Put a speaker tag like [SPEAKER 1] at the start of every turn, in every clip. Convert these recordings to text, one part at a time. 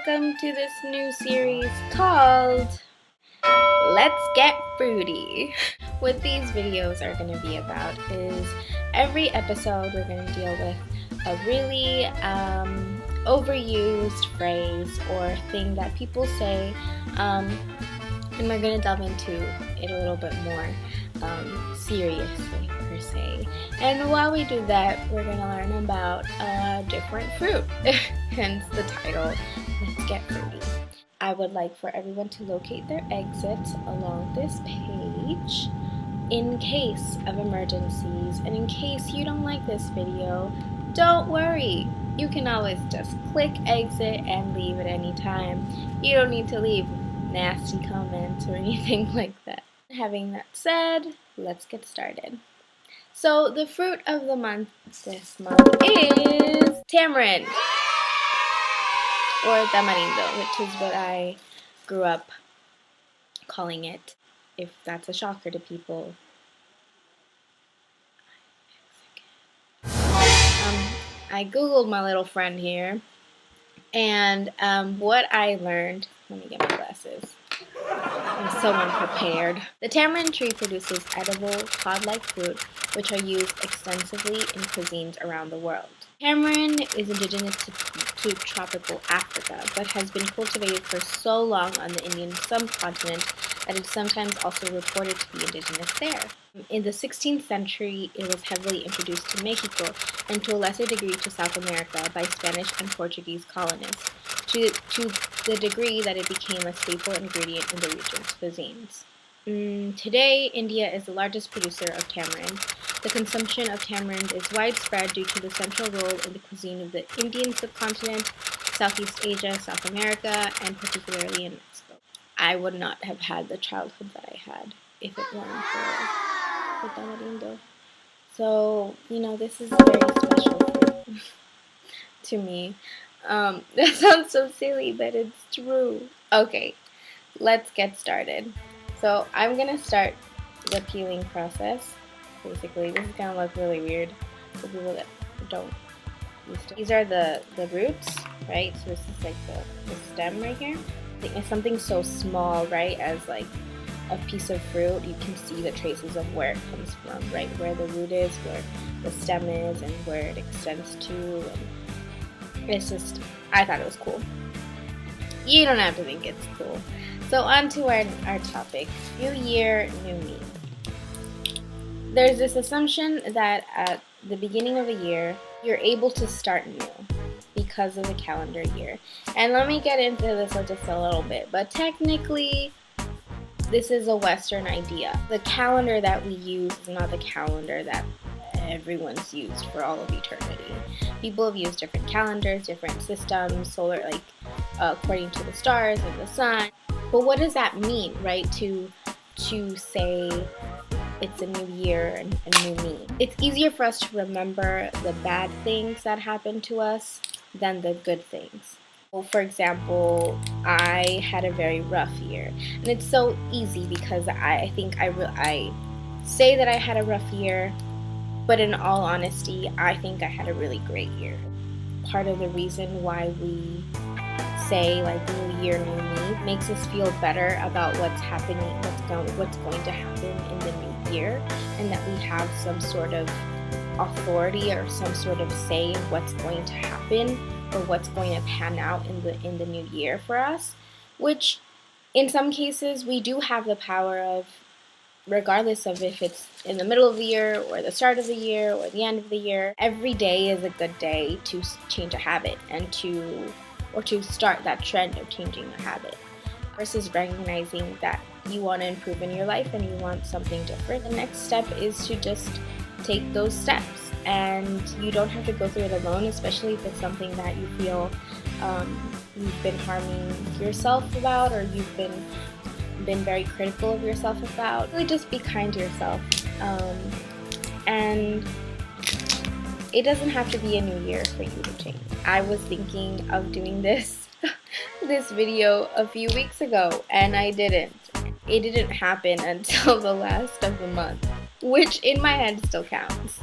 [SPEAKER 1] welcome to this new series called Let's Get Fruity. What these videos are going to be about is every episode we're going to deal with a really overused phrase or thing that people say, and we're going to delve into it a little bit more seriously per se. And while we do that, we're going to learn about a different fruit, hence the title, Let's Get Fruity. I would like for everyone to locate their exits along this page in case of emergencies, and in case you don't like this video, don't worry. You can always just click exit and leave at any time. You don't need to leave nasty comments or anything like that. Having that said, let's get started. So the fruit of the month this month is tamarind, or tamarindo, which is what I grew up calling it, if that's a shocker to people. I googled my little friend here, and what I learned, let me get my glasses. I'm so unprepared. The tamarind tree produces edible, pod-like fruit, which are used extensively in cuisines around the world. Tamarind is indigenous to tropical Africa, but has been cultivated for so long on the Indian subcontinent that it's sometimes also reported to be indigenous there. In the 16th century, it was heavily introduced to Mexico, and to a lesser degree to South America by Spanish and Portuguese colonists, to the degree that it became a staple ingredient in the region's cuisines. Today, India is the largest producer of tamarind. The consumption of tamarind is widespread due to the central role in the cuisine of the Indian subcontinent, Southeast Asia, South America, and particularly in Mexico. I would not have had the childhood that I had if it weren't for tamarindo. So, this is a very special fruit to me. That sounds so silly, but it's true. Okay, let's get started. So I'm going to start the peeling process. Basically, this is going to look really weird for people that don't used to. These are the roots, right? So this is like the stem right here. I think it's something so small, right, as like a piece of fruit. You can see the traces of where it comes from, right? Where the root is, where the stem is, and where it extends to. And it's just, I thought it was cool. You don't have to think it's cool. So on to our topic, new year, new me. There's this assumption that at the beginning of a year, you're able to start new because of the calendar year. And let me get into this just a little bit, but technically, this is a Western idea. The calendar that we use is not the calendar that everyone's used for all of eternity. People have used different calendars, different systems, solar, according to the stars and the sun. But what does that mean, right? To say it's a new year and a new me. It's easier for us to remember the bad things that happen to us than the good things. Well, for example, I had a very rough year, and it's so easy because I think I say that I had a rough year, but in all honesty, I think I had a really great year. Part of the reason why we say like new year, new me makes us feel better about what's happening, what's going to happen in the new year, and that we have some sort of authority or some sort of say in what's going to happen or what's going to pan out in the new year for us, which in some cases we do have the power of, regardless of if it's in the middle of the year or the start of the year or the end of the year. Every day is a good day to change a habit and to start that trend of changing a habit, versus recognizing that you want to improve in your life and you want something different. The next step is to just take those steps, and you don't have to go through it alone, especially if it's something that you feel you've been harming yourself about, or you've been very critical of yourself about. Really just be kind to yourself, and it doesn't have to be a new year for you to change. I was thinking of doing this video a few weeks ago, and I didn't. It didn't happen until the last of the month, which in my head still counts.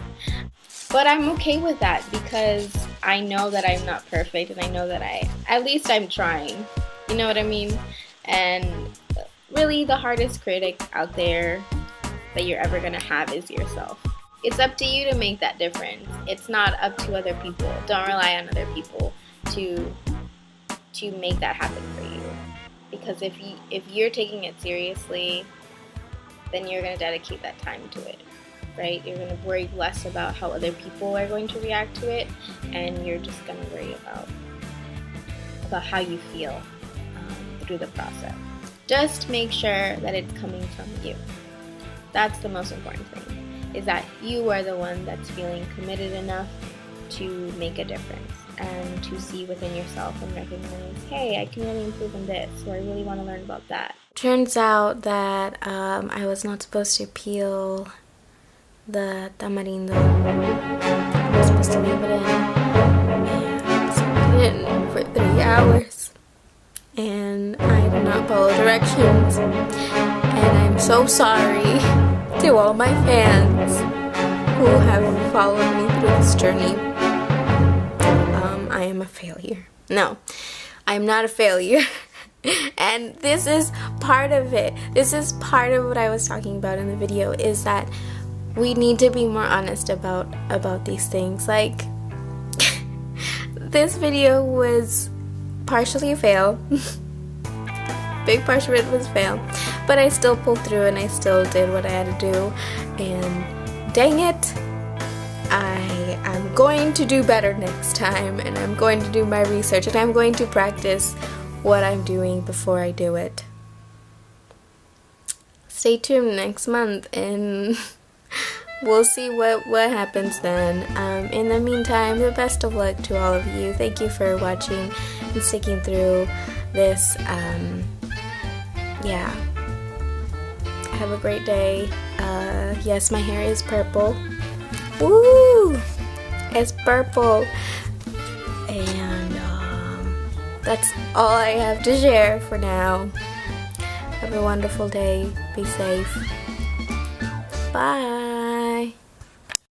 [SPEAKER 1] But I'm okay with that because I know that I'm not perfect, and I know that at least I'm trying. You know what I mean? And really, the hardest critic out there that you're ever gonna have is yourself. It's up to you to make that difference. It's not up to other people. Don't rely on other people to make that happen for you. Because if you're taking it seriously, then you're gonna dedicate that time to it, right? You're gonna worry less about how other people are going to react to it, and you're just gonna worry about how you feel through the process. Just make sure that it's coming from you. That's the most important thing, is that you are the one that's feeling committed enough to make a difference and to see within yourself and recognize, hey, I can really improve in this, or I really want to learn about that. Turns out that I was not supposed to peel the tamarind. I was supposed to leave it in, and so I put it in for 3 hours, and I did not follow directions, and I'm so sorry to all my fans who have followed me through this journey. I am a failure. No, I'm not a failure. And this is part of it. This is part of what I was talking about in the video, is that we need to be more honest about these things. Like, this video was partially a fail. Big part of it was a fail. But I still pulled through, and I still did what I had to do. And dang it, I'm going to do better next time, and I'm going to do my research, and I'm going to practice what I'm doing before I do it. Stay tuned next month, and we'll see what happens then. In the meantime, the best of luck to all of you. Thank you for watching and sticking through this. Yeah. Have a great day. Yes, my hair is purple. Woo! It's purple. And that's all I have to share for now. Have a wonderful day. Be safe. Bye.